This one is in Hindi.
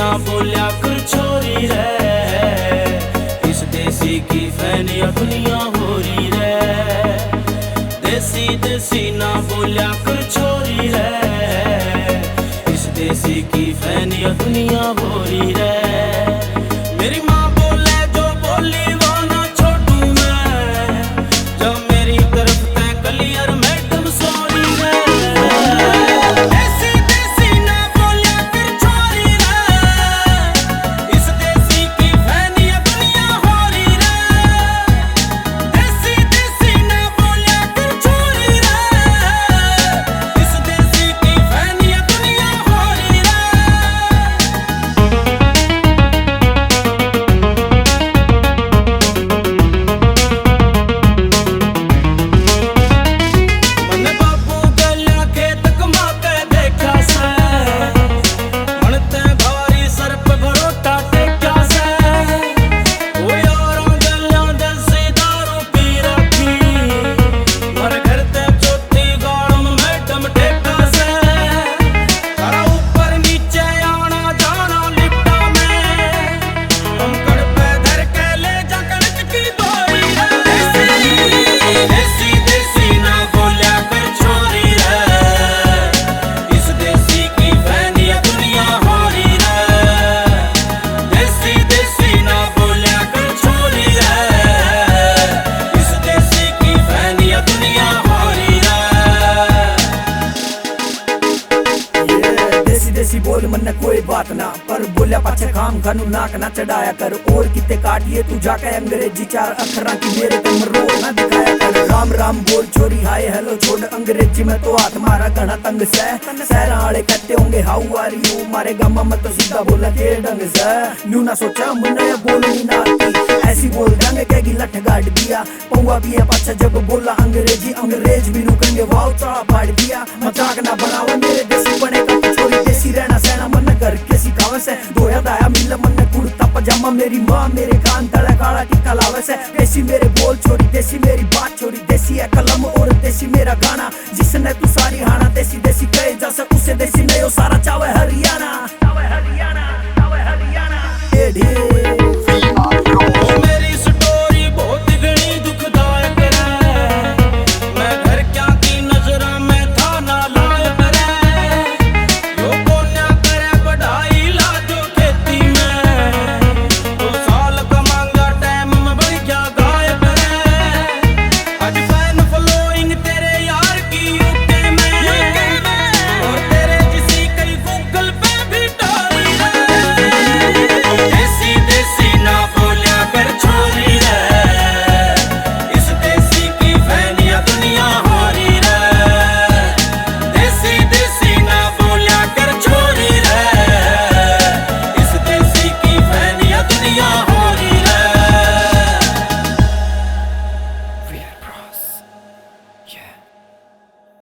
ना बोलिया कर छोरी रे, इस देसी की फैन या दुनिया हो रही रे। देसी देसी ना बोलिया कर छोरी रे, इस देसी की फैन या दुनिया हो रही रे। मेरी माँ बोले जो बोली वो ना छोड़ू मैं, जब मेरी तरफ तय क्लियर मैडम सॉरी रे। देसी देसी ना बोलिया कर छोरी रे, इस देसी की फैन या दुनिया हो रही रे। देसी देसी ना बोलिया कर छोरी रे, इस देसी की फैन या दुनिया हो रही रे। मने बाबू गल्या खेत कमा के देखा से, मनते भारी सर पे भरोटा टेक्या से। ओ यारों गल्या देसी दारू पी रखी, मर घर ते चौथी गाड़ में मैडम टेका से। करा ऊपर नीचे आना जाना लिफ्टा में, कंकड़ पे धर के ले जा कणक की बोरी रे। देसी देसी ना बोलिया कर छोरी रे, इस देसी की फैन या दुनिया हो रही रे। देसी देसी ना बोलिया कर छोरी रे, इस देसी की फैन या दुनिया हो रही रे। देसी देसी बोल मन कोई बात ना, पर बोलिया पाछे खाम खानू नाक ना चढ़ाया कर। और किते काटिए तू जाके अंग्रेजी चार अखरा की मेरे कम रोड ना दिखाया कर। राम राम बोल छोरी हाय हेलो छोड़ अंग्रेजी में तो हाथ मारा घना तंग से। शहर वाले कहते होंगे हाउ आर यू, मारे गामा में तो सीधा बोला के ढंग से। न्यू ना सोचा मुन्ने बोलनी ना आती, ऐसी बोल देंगे कहेगी लठ गाड़ दिया। पौवा भी है पाछा जब बोला अंग्रेजी, अंग्रेज भी रुकेंगे वाव चढ़ा फाड़ दिया। मजाक ना बनाओ मेरे देसी बने का छोरी, देसी रहना सहना मन घर के सिखावे से। धोया दाया मिल मन कुर्ता पजामा, मेरी माँ मेरे कान तड़ा काला टीका लावे से। देसी मेरे बोल छोरी, देसी मेरी बात छोरी, देसी है कलम और देसी मेरा गाना। जिसने तू सारी हाना देसी देसी कहे जा सक उसे देसी नहीं हो सारा चावे हरियाणा, चावे हरियाणा, चावे हरियाणा।